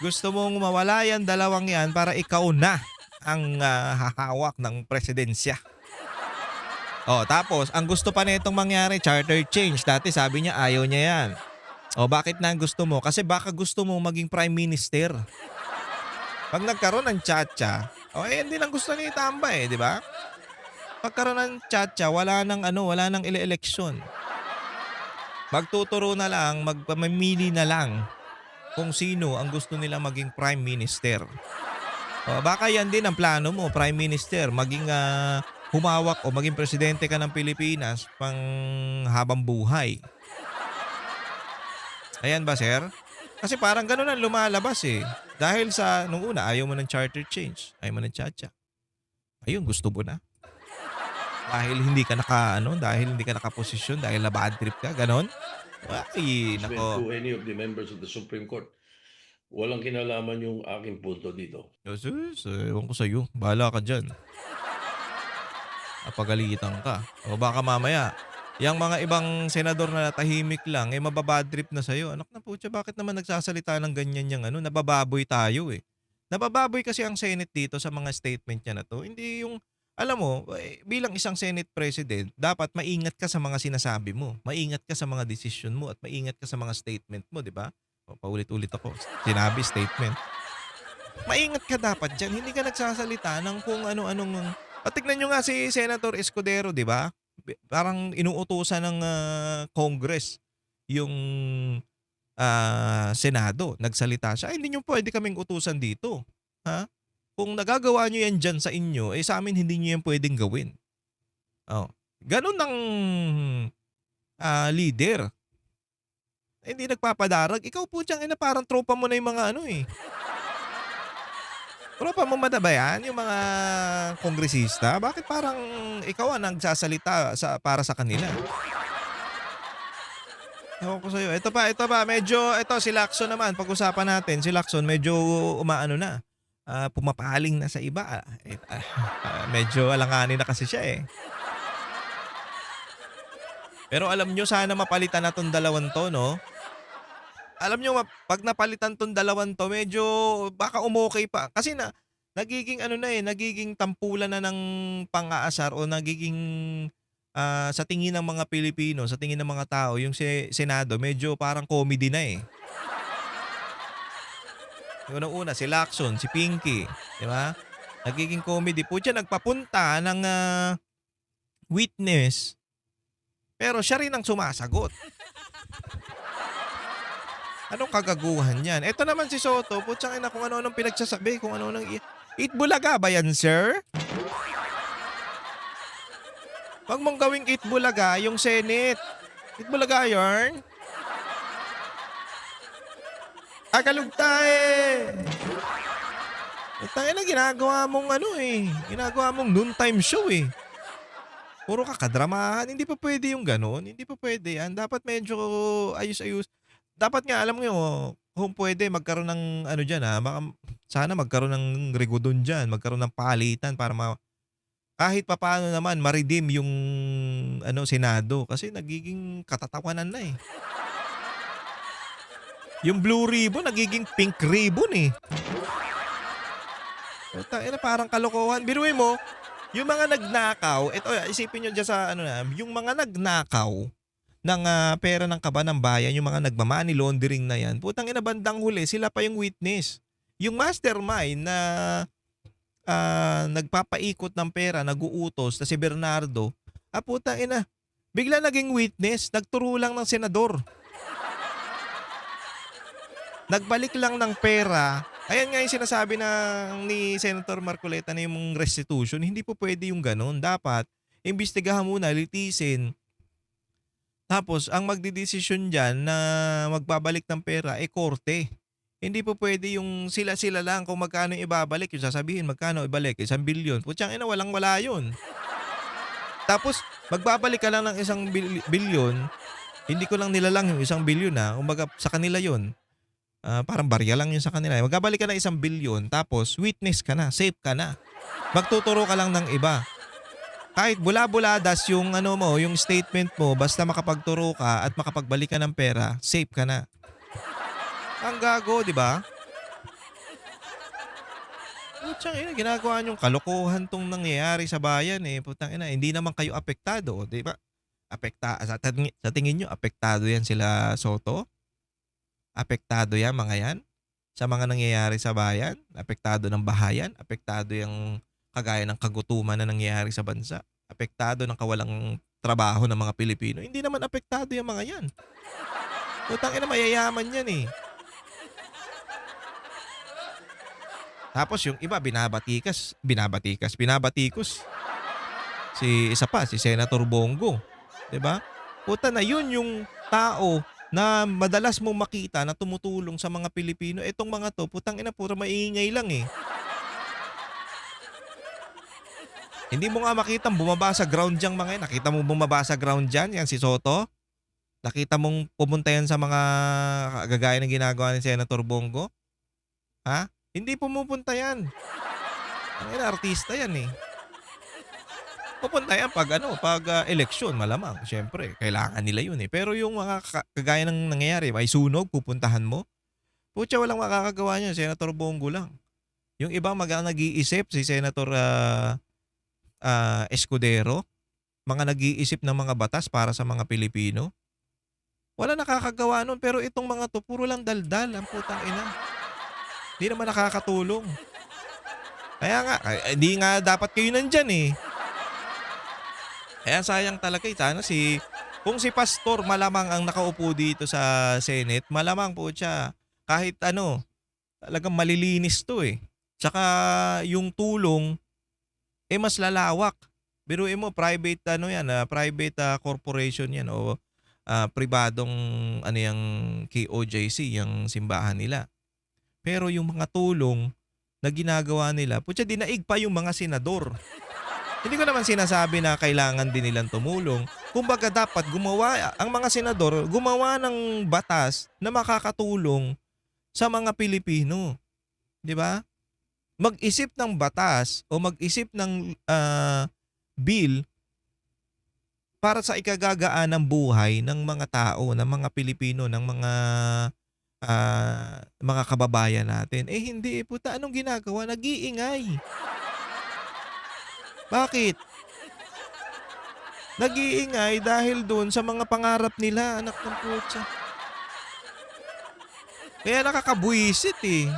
B: Gusto mong mawala yan dalawang yan para ikaw na ang hahawak ng presidensya. Tapos ang gusto pa nitong mangyari, charter change. Dati sabi niya ayaw niya yan. Bakit na gusto mo? Kasi baka gusto mo maging prime minister. Pag nagkaroon ng tsa-tsa, hindi lang gusto ni Tamba di ba? Pagkaroon ng tsa-tsa, wala nang ele-eleksyon. Magtuturo na lang, magpamimili na lang kung sino ang gusto nila maging prime minister. Baka yan din ang plano mo, prime minister, maging humawak o maging presidente ka ng Pilipinas pang habang buhay. Ayan ba, sir? Kasi parang ganun ang lumalabas eh. Dahil nung una, ayaw mo ng charter change. Ayaw mo ng tsa-tsa. Ayun, gusto mo na. Dahil hindi ka dahil hindi ka nakaposisyon, dahil na bad trip ka, gano'n? Ay,
C: Endorsement
B: nako.
C: to any of the members of the Supreme Court. Walang kinalaman yung aking punto dito.
B: Sus, ewan ko sa'yo. Bahala ka diyan. Napagalitan ka. O baka mamaya, yang mga ibang senador na tahimik lang, mababad trip na sa'yo. Anak na putya, bakit naman nagsasalita ng ganyan yang nabababoy tayo eh. Nabababoy kasi ang Senate dito sa mga statement niya na to. Hindi yung, alam mo, bilang isang Senate President, dapat maingat ka sa mga sinasabi mo. Maingat ka sa mga desisyon mo at maingat ka sa mga statement mo, di ba? O, paulit-ulit ako. Sinabi, statement. Maingat ka dapat dyan. Hindi ka nagsasalita ng kung ano-anong. At tignan nyo nga si Senator Escudero, di ba? Parang inuutusan ng Congress yung Senado. Nagsalita siya. Ay, hindi nyo pwede kaming utusan dito. Ha? Kung nagagawa nyo yan dyan sa inyo, sa amin hindi nyo yan pwedeng gawin. Oh. Ganun ng leader. Hindi nagpapadarag. Ikaw po dyan, parang tropa mo na yung mga Tropa mo ba yan, yung mga kongresista? Bakit parang ikaw ang nagsasalita para sa kanila? Ewan ko sa'yo. Ito pa. Si Lacson naman, pag-usapan natin. Si Lacson medyo umaano na. Pumapaling na sa iba. Medyo alanganin na kasi siya eh. Pero alam nyo, sana mapalitan na tong dalawang to, no? Alam nyo, pag napalitan tong dalawang to, medyo baka umokay pa. Kasi nagiging nagiging tampulan na ng pang-aasar o nagiging sa tingin ng mga Pilipino, sa tingin ng mga tao, yung Senado, medyo parang comedy na eh. Yung una, si Lacson, si Pinky, di ba? Nagiging comedy. Putya, nagpapunta ng witness, pero siya rin ang sumasagot. Anong kagaguhan yan? Ito naman si Soto, putsang ina kung ano-anong pinagsasabi, kung ano-anong Itbulaga ba yan, sir? Wag mong gawing Itbulaga yung Senate. Itbulaga yarn. Agalugta eh. Tangin na ginagawa mong ginagawa mong noontime show eh. Puro kakadramahan. Hindi pa pwede yung ganon. Hindi pa pwede yan. Dapat medyo ayos-ayos. Dapat nga, alam mo kung pwede magkaroon ng dyan sana magkaroon ng regodon dyan, magkaroon ng palitan para kahit papaano naman ma-redeem yung Senado kasi nagiging katatawanan na eh. Yung blue ribbon nagiging pink ribbon eh. Parang kalokohan. Biruin mo, yung mga nagnakaw, isipin nyo dyan sa yung mga nagnakaw ng pera ng kaban ng bayan, yung mga nagmamani laundering na yan, putang ina bandang huli, sila pa yung witness. Yung mastermind na nagpapaikot ng pera, nag-uutos na si Bernardo, putang ina, bigla naging witness, nagturo lang ng senador. Nagbalik lang ng pera. Ayan nga yung sinasabi ni Senator Marcoleta na yung restitution, hindi po pwede yung ganun. Dapat, imbestigahan muna, litisin. Tapos, ang magdidesisyon dyan na magbabalik ng pera, korte. Hindi po pwede yung sila-sila lang kung magkano yung ibabalik. Yung sasabihin, magkano ibalik? 1 bilyon. Putsang ina, walang-wala yun. Tapos, magbabalik ka lang ng 1 bilyon. Hindi ko lang nilalang yung 1 bilyon Kumbaga, sa kanila yun. Parang barya lang yun sa kanila. Magbabalik ka ng 1 bilyon, tapos witness ka na, safe ka na. Magtuturo ka lang ng iba. Kahit bula-buladas yung yung statement mo, basta makapagturo ka at makapagbalik ka ng pera, safe ka na. Ang gago, di ba? Putang ina, ginagawa niyong kalokohan tong nangyayari sa bayan eh. Putang ina, hindi naman kayo apektado, di ba? Sa tingin niyo, apektado yan sila Soto? Apektado yan mga yan? Sa mga nangyayari sa bayan? Apektado ng bahayan? Apektado yung kagaya ng kagutuman na nangyayari sa bansa? Apektado ng kawalang trabaho ng mga Pilipino? Hindi naman apektado yung mga yan. Putang ina, mayayaman yan eh. Tapos yung iba binabatikos. Si Senator Bongo, 'di ba? Puta na yun yung tao na madalas mong makita na tumutulong sa mga Pilipino. Etong mga to, putang ina, puro maingay lang eh. Hindi mo nga makitang bumaba sa ground diyang mga yan. Nakita mo bumaba sa ground dyan, yan si Soto? Nakita mong pumunta yan sa mga gagaya ng ginagawa ni Senator Bongo? Ha? Hindi pumupunta yan. Ang ina, artista yan eh. Pupunta yan pag eleksyon, malamang. Siyempre, kailangan nila yun eh. Pero yung mga kagaya ng nangyayari, may sunog, pupuntahan mo. Putya, walang makakagawa niya, Senator Bongo lang. Yung ibang nag-iisip, si Senator Escudero, mga nag-iisip ng mga batas para sa mga Pilipino. Wala nakakagawa nun, pero itong mga to, puro lang daldal, ang putang ina. Hindi naman nakakatulong. Kaya nga, hindi nga dapat kayo nandyan eh. Kaya sayang talaga eh. Sana kung si Pastor malamang ang nakaupo dito sa Senate, malamang po siya kahit talagang malilinis to eh. Tsaka yung tulong, mas lalawak. Biruin mo, private corporation yan o pribadong yung KOJC, yung simbahan nila. Pero yung mga tulong na ginagawa nila, putya dinaig pa yung mga senador. Hindi ko naman sinasabi na kailangan din nilang tumulong. Kumbaga dapat ang mga senador gumawa ng batas na makakatulong sa mga Pilipino. 'Di ba? Mag-isip ng batas o mag-isip ng bill para sa ikagagaan ng buhay ng mga tao, ng mga Pilipino, ng mga kababayan natin. Hindi puta, anong ginagawa? Nag-iingay. Bakit? Nag-iingay dahil doon sa mga pangarap nila, anak ng putsa. Kaya nakakabuisit eh.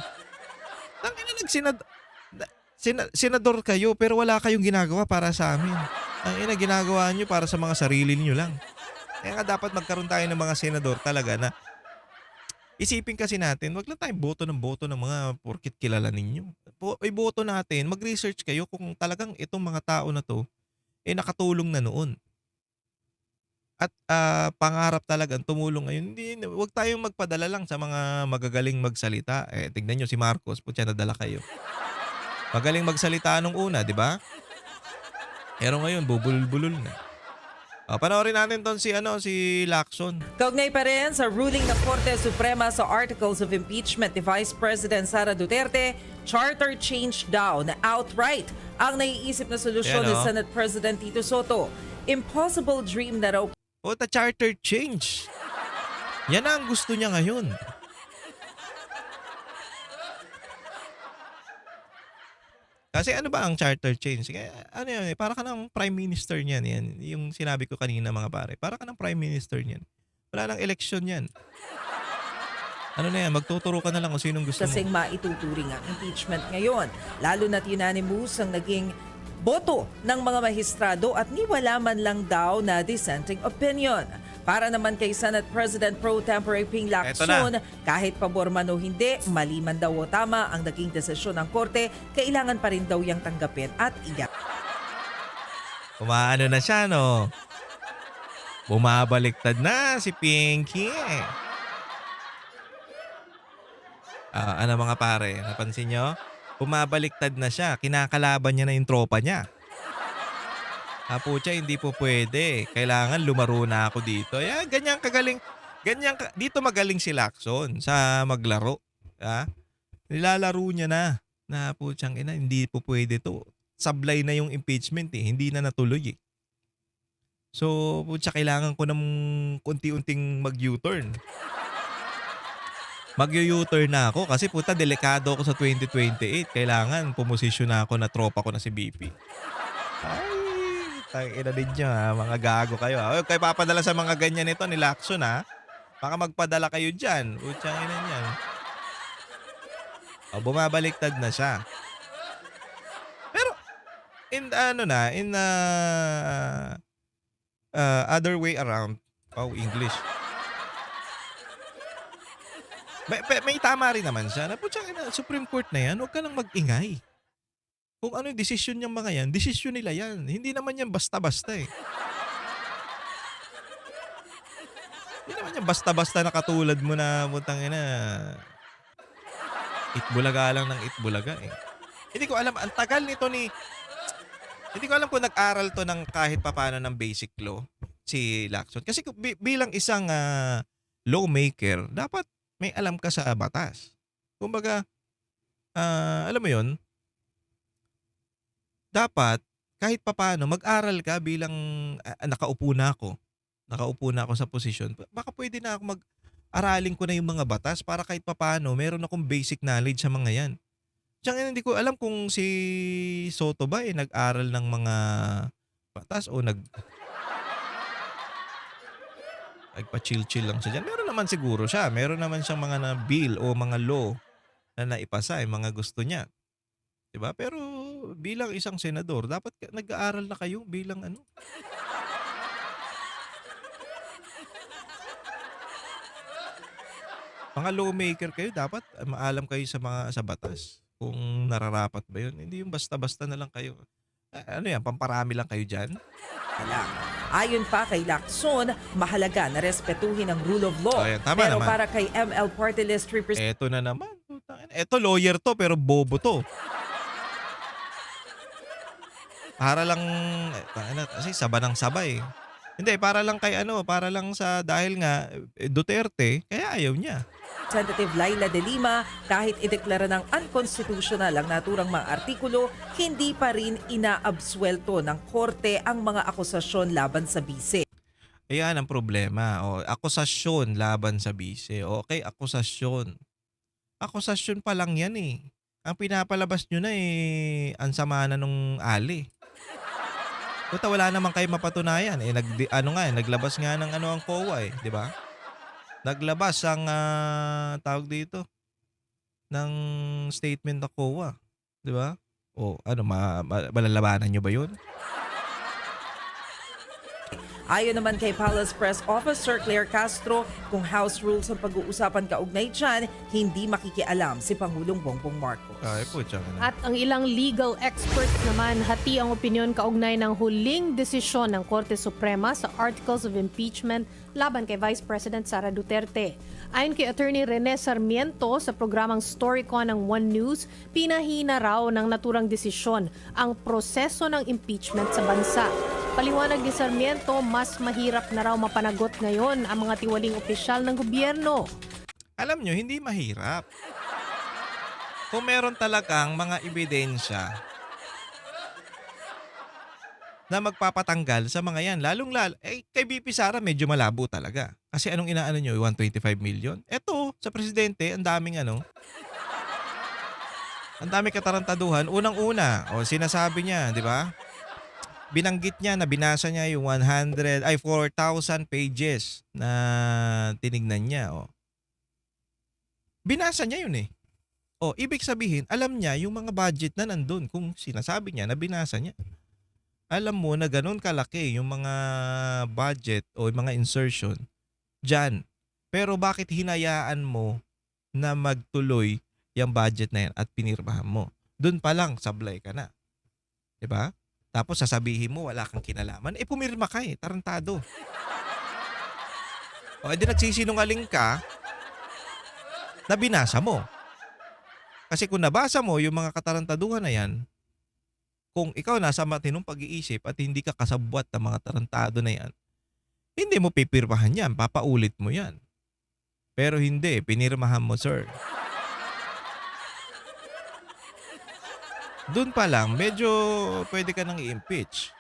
B: Senador kayo pero wala kayong ginagawa para sa amin. Ang ginagawa nyo para sa mga sarili niyo lang. Kaya nga dapat magkaroon tayo ng mga senador talaga na isipin kasi natin, wag lang tayong boto ng mga porkit kilala ninyo. Boto natin, mag-research kayo kung talagang itong mga tao na to nakatulong na noon. At pangarap talagang tumulong ngayon. Wag tayong magpadala lang sa mga magagaling magsalita. Tignan nyo si Marcos, putya nadala kayo. Magaling magsalita nung una, di ba? Pero ngayon, bubulol-bulol na. Panoorin natin si Lacson.
D: Kaugnay pa rin sa ruling ng Korte Suprema sa Articles of Impeachment ni Vice President Sara Duterte, charter change daw na outright ang naiisip na solusyon ni Senate President Tito Soto. Impossible dream na raw.
B: Charter change. Yan ang gusto niya ngayon. Kasi ano ba ang charter change? Para ka ng prime minister niyan. Yan. Yung sinabi ko kanina mga pare. Para ka ng prime minister niyan. Wala nang eleksyon yan. Ano na yan? Magtuturo ka na lang kung sinong gusto mo.
D: Kasing maituturing ang impeachment ngayon. Lalo na't unanimous ang naging boto ng mga mahistrado at niwala man lang daw na dissenting opinion. Para naman kay Senate President Pro Tempore Ping Lacson, kahit pabor man o hindi, mali man daw o tama ang naging desisyon ng Korte, kailangan pa rin daw yang tanggapin at iyak.
B: Kumaano na siya, no? Bumabaliktad na si Pinky. Ano mga pare, napansin nyo? Bumabaliktad na siya. Kinakalaban niya na yung tropa niya. Pucha, hindi po pwede. Kailangan lumaro na ako dito. Ganyan kagaling. Dito magaling si Lacson sa maglaro. Nilalaro niya na. Puchang ina, hindi po pwede to. Sablay na yung impeachment eh. Hindi na natuloy eh. So, pucha, kailangan ko ng unti-unting mag-U-turn. Mag-U-turn na ako kasi puta, delikado ako sa 2028. Kailangan pumosisyon na ako na tropa ko na si BP. Ina din nyo mga gago kayo Huwag kayo papadala sa mga ganyan nito ni Lacson Baka magpadala kayo dyan. Utsang ina niyan. Bumabaliktad na siya. Pero, other way around. English. May tama rin naman siya. Putsang ina, Supreme Court na yan, huwag ka nang mag-ingay. Kung ano yung desisyon niyang mga yan, desisyon nila yan. Hindi naman yan basta-basta eh. Hindi naman yan basta-basta na katulad mo na mutang ina. Itbulaga lang ng itbulaga eh. Hindi ko alam, ang tagal nito Hindi ko alam kung nag-aral to ng kahit papaano ng basic law si Lacson. Kasi bilang isang lawmaker, dapat may alam ka sa batas. Kumbaga, alam mo yon, dapat kahit papaano mag-aral ka bilang nakaupo na ako sa posisyon. Baka pwede na ako aralin ko na yung mga batas para kahit papaano meron akong basic knowledge sa mga yan. Tsaka hindi ko alam kung si Soto ba nag-aral ng mga batas o nagpa-chill-chill lang siya dyan. Meron naman siguro siya. Meron naman siyang mga bill o mga law na naipasa, mga gusto niya. 'Di ba? Pero bilang isang senador, dapat nag-aaral na kayo bilang mga lawmaker kayo, dapat maalam kayo sa batas. Kung nararapat ba 'yun. Hindi yung basta-basta na lang kayo. Ano yan, pamparami lang kayo diyan?
D: lang. Ayon pa kay Lacson, mahalaga na respetuhin ang rule of law.
B: Ayan, tama
D: Pero
B: naman.
D: para kay ML Party List Representative
B: Eto na naman. Eto lawyer to pero bobo to. Para lang kasi saba ng sabay. Hindi, para lang para lang sa dahil nga Duterte, kaya ayaw niya.
D: Laila De Lima, kahit ideklara ng unconstitutional ang naturang mga artikulo, hindi pa rin inaabsuelto ng korte ang mga akusasyon laban sa bise.
B: Ayan ang problema. O, akusasyon laban sa bise. Okay, akusasyon. Akusasyon pa lang yan eh. Ang pinapalabas nyo na ang sama na nung ali. Puta, wala naman kayo mapatunayan. Naglabas nga ng ang COA di ba? Naglabas ang tawag dito ng statement ng COA, di ba? O malalabanan nyo ba yun?
D: Ayon naman kay Palace Press Officer Claire Castro, kung House rules ang pag-uusapan kaugnay dyan, hindi makikialam si Pangulong Bongbong Marcos.
B: Ay po, tiyan na.
E: At ang ilang legal experts naman hati ang opinyon kaugnay ng huling desisyon ng Korte Suprema sa Articles of Impeachment laban kay Vice President Sara Duterte. Ayon kay Attorney Rene Sarmiento sa programang Storycon ng One News, pinahina raw ng naturang desisyon ang proseso ng impeachment sa bansa. Paliwanag ni Sarmiento, mas mahirap na raw mapanagot ngayon ang mga tiwaling opisyal ng gobyerno.
B: Alam nyo, hindi mahirap. Kung meron talagang mga ebidensya na magpapatanggal sa mga yan, lalong-lalo, kay BP Sara medyo malabo talaga. Kasi anong inaano nyo, 125 million? Eto, sa presidente, ang daming ang daming katarantaduhan. Unang-una, sinasabi niya, di ba? Binanggit niya na binasa niya yung 4,000 pages na tinignan niya. Binasa niya yun eh. Ibig sabihin, alam niya yung mga budget na nandun kung sinasabi niya na binasa niya. Alam mo na ganun kalaki yung mga budget o yung mga insertion dyan. Pero bakit hinayaan mo na magtuloy yung budget na yan at pinirmahan mo? Doon pa lang, sablay ka na. Diba? Tapos sasabihin mo wala kang kinalaman. Pumirma ka tarantado. Edi nagsisinungaling ka na binasa mo. Kasi kung nabasa mo yung mga katarantaduhan na yan, kung ikaw nasa matinong pag-iisip at hindi ka kasabwat ng mga tarantado na yan, hindi mo pipirmahan yan, papaulit mo yan. Pero hindi, pinirmahan mo, sir. Doon pa lang, medyo pwede ka nang i-impeach.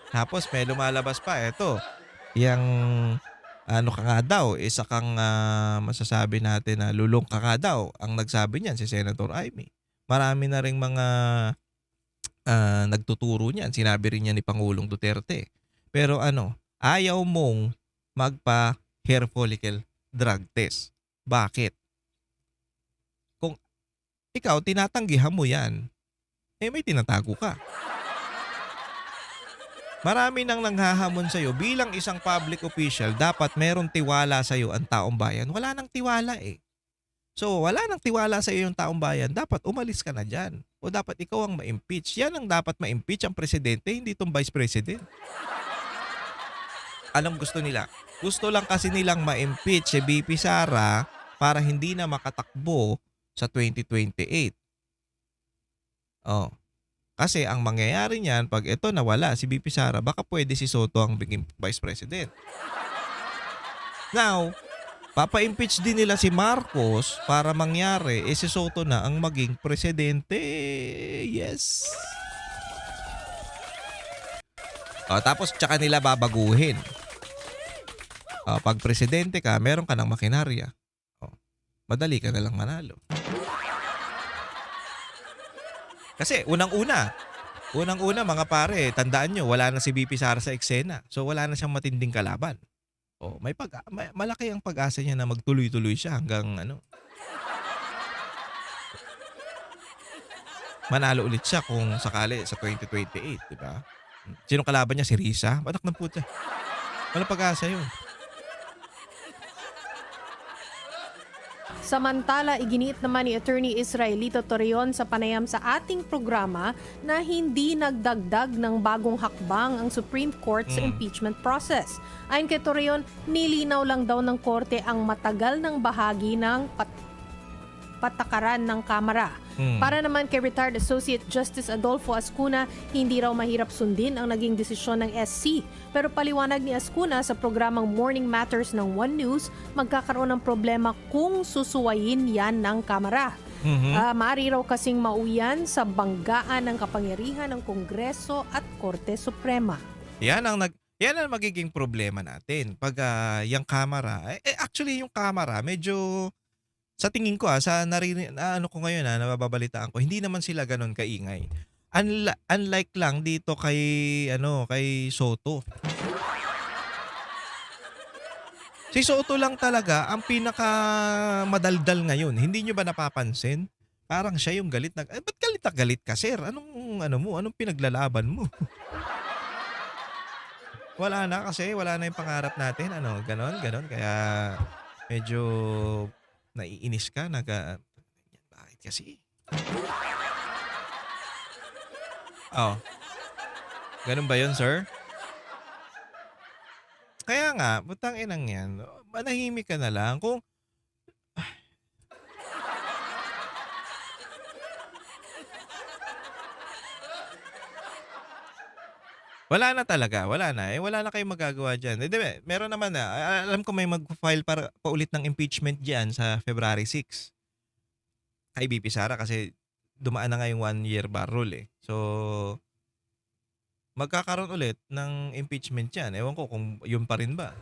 B: Tapos may lumalabas pa, eto, yung ka nga daw, isa kang masasabi natin na lulong ka nga daw, ang nagsabi niyan si Senator Amy. Marami na ring mga nagtuturo niyan, sinabi rin niya ni Pangulong Duterte. Pero ayaw mong magpa-hair follicle drug test. Bakit? Kung ikaw tinatanggihan mo yan, may tinatago ka. Marami nang nanghahamon sa'yo bilang isang public official, dapat meron tiwala sa'yo ang taong bayan. Wala nang tiwala So wala nang tiwala sa'yo yung taong bayan, dapat umalis ka na dyan. O dapat ikaw ang ma-impeach. Yan ang dapat ma-impeach ang presidente, hindi itong vice president. Anong gusto nila? Gusto lang kasi nilang ma-impeach si BP Sara para hindi na makatakbo sa 2028. Oh. Kasi ang mangyayari niyan, pag ito nawala si VP Sara, baka pwede si Soto ang maging Vice President. Now, papa-impeach din nila si Marcos para mangyari, si Soto na ang maging presidente. Yes. Tapos tsaka nila babaguhin. Pag presidente ka, meron ka ng makinarya. Madali ka na lang manalo. Kasi unang-una mga pare, tandaan nyo, wala na si VP Sara sa eksena. So wala na siyang matinding kalaban. Malaki ang pag-asa niya na magtuloy-tuloy siya hanggang manalo ulit siya kung sakali sa 2028, di ba? Sino kalaban niya? Si Risa? Batak ng puta. Walang pag-asa yun.
E: Samantala, iginiit naman ni Attorney Israelito Torreon sa panayam sa ating programa na hindi nagdagdag ng bagong hakbang ang Supreme Court sa impeachment process. Ayon kay Torreon, nilinaw lang daw ng korte ang matagal ng bahagi ng patakaran ng Kamara. Para naman kay retired Associate Justice Adolfo Ascuna, hindi raw mahirap sundin ang naging desisyon ng SC. Pero paliwanag ni Ascuna sa programang Morning Matters ng One News, magkakaroon ng problema kung susuwayin yan ng Kamara. Maaari raw kasing mauyan sa banggaan ng kapangyarihan ng Kongreso at Korte Suprema.
B: Yan ang magiging problema natin. Pag yung Kamara, actually yung Kamara medyo sa tingin ko sa ano ko ngayon nababalitaan ko, hindi naman sila ganoon kaingay. Unlike lang dito kay Soto. Si Soto lang talaga ang pinaka madaldal ngayon. Hindi nyo ba napapansin? Parang siya yung galit na, ba't galit na galit ka, sir? Anong pinaglalaban mo? Wala na kasi, wala na yung pangarap natin, ganon. Kaya medyo naiinis ka, bakit kasi? Ganun ba yun, sir? Kaya nga, butang inang yan, manahimik ka na lang. Kung wala na talaga, wala na. Wala na kayong magagawa dyan. Meron naman na. Alam ko may mag-file para paulit ng impeachment dyan sa February 6. Kay VP Sara kasi dumaan na nga yung 1-year bar rule . So, magkakaroon ulit ng impeachment dyan. Ewan ko kung yun pa rin ba.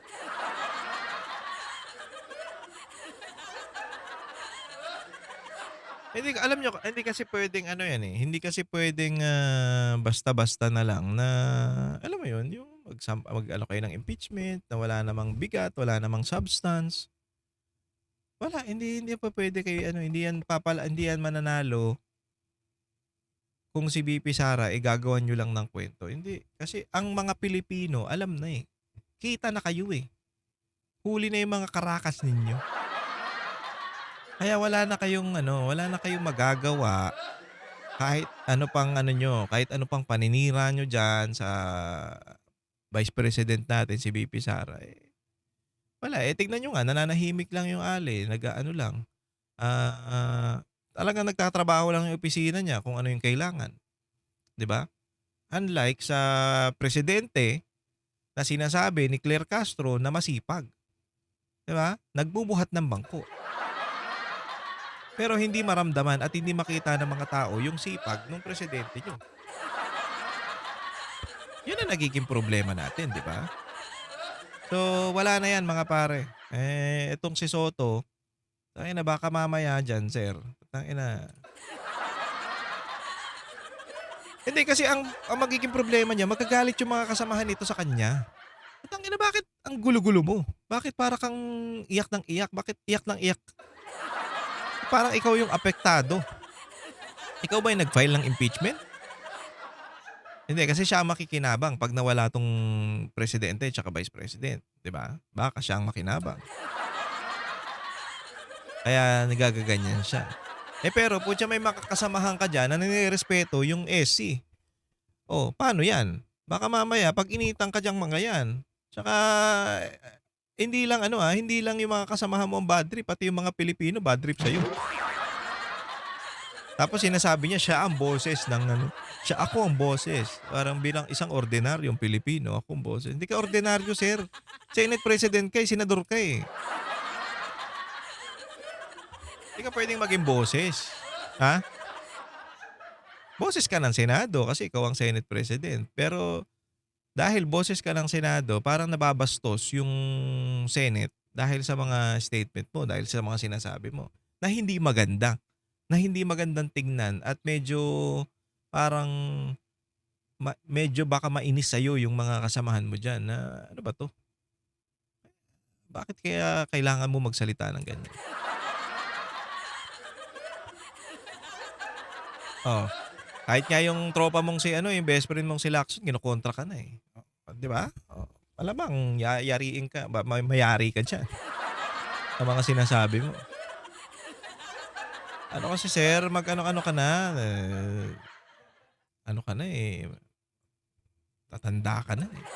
B: Alam nyo, hindi kasi pwedeng hindi kasi pwedeng basta-basta na lang na, alam mo yun, yung mag-ano kayo ng impeachment na wala namang bigat, wala namang substance. Wala, hindi pa pwede kayo, hindi yan mananalo kung si VP Sara, gagawan nyo lang ng kwento. Hindi, kasi ang mga Pilipino, alam na kita na kayo huli na yung mga karakas ninyo. Kaya wala na kayong magagawa kahit kahit ano pang paninira nyo diyan sa Vice President natin si VP Sara. Wala tignan nyo nga, nananahimik lang yung lang. Talagang nagtatrabaho lang yung opisina niya kung ano yung kailangan. 'Di ba? Unlike sa presidente na sinasabi ni Claire Castro na masipag. 'Di ba? Nagbubuhat ng bangko. Pero hindi maramdaman at hindi makita ng mga tao yung sipag ng presidente nyo. Yun ang nagiging problema natin, di ba? So, wala na yan mga pare. Itong si Soto, tangina baka mamaya dyan, sir. Tangina. Hindi kasi ang magiging problema niya, magagalit yung mga kasamahan nito sa kanya. Tangina, bakit ang gulo-gulo mo? Bakit para kang iyak ng iyak? Bakit iyak ng iyak? Parang ikaw yung apektado. Ikaw ba yung nag-file ng impeachment? Hindi, kasi siya ang makikinabang pag nawala tong presidente at vice president. Diba? Baka siya ang makinabang. Kaya nagagaganyan siya. Pero putya may makakasamahan ka dyan na ninirespeto yung SC. Paano yan? Baka mamaya pag initang ka dyang mga yan. Tsaka hindi lang yung mga kasamahan mo ang bad trip, pati yung mga Pilipino bad trip sa'yo. Tapos sinasabi niya siya ang boses ng ano, ako ang boses. Parang bilang isang ordinaryong Pilipino, ako ang boses. Hindi ka ordinaryo, sir. Senate President ka, senador ka eh. Hindi ka pwedeng maging boses. Ha? Boses ka ng Senado kasi ikaw ang Senate President. Pero dahil boses ka ng Senado, parang nababastos yung Senate dahil sa mga statement mo, dahil sa mga sinasabi mo na hindi maganda, na hindi magandang tignan at medyo parang medyo baka mainis sa'yo yung mga kasamahan mo dyan na ano ba to? Bakit kaya kailangan mo magsalita ng ganyan? Oh, kahit nga yung tropa mong si ano, yung best friend mong si Lacson, kinokontra ka na eh. Oh, 'di ba? Oh, malamang yariin ka, mayari ka diyan sa mga sinasabi mo. Ano kasi sir, mag-ano-ano ka na, ano ka na eh, tatanda ka na eh.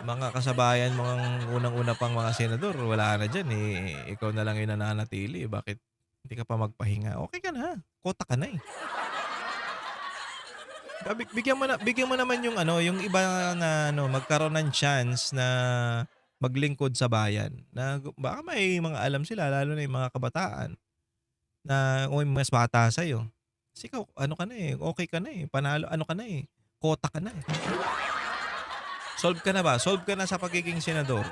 B: Mga kasabayan, mga unang-una pang mga senador, wala na dyan eh. Ikaw na lang yung nananatili. Bakit hindi ka pa magpahinga? Okay ka na. Kota ka na eh. Bigyan mo naman yung ano, yung iba na ano, magkaroon ng chance na maglingkod sa bayan. Na baka may mga alam sila, lalo na yung mga kabataan na kung may mas bata sa'yo. Kasi ikaw, ano ka na eh, okay ka na eh, panalo, ano ka na eh, kota ka na eh. Solve ka na ba? Solve ka na sa pagiging senador.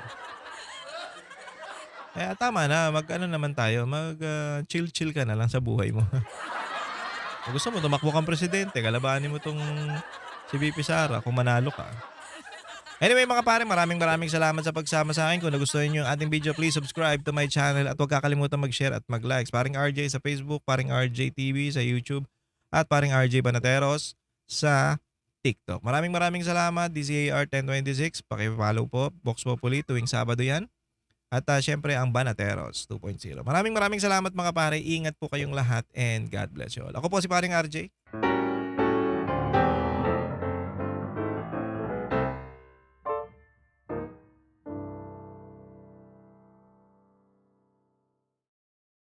B: Kaya tama na, mag-ano naman tayo, chill-chill ka na lang sa buhay mo. Kung gusto mo, tumakbo kang presidente, kalabanin mo tong si VP Sara kung manalo ka. Anyway mga pare, maraming salamat sa pagsama sa akin. Kung nagustuhan nyo yung ating video, please subscribe to my channel at huwag kakalimutan mag-share at mag-likes. Paring RJ sa Facebook, paring RJ TV sa YouTube, at paring RJ Banateros sa TikTok. Maraming salamat. DCAR 1026. Paki-follow po. Vox Populi tuwing Sabado yan. At syempre ang Banateros 2.0. Maraming salamat mga pare. Ingat po kayong lahat and God bless you all. Ako po si paring RJ.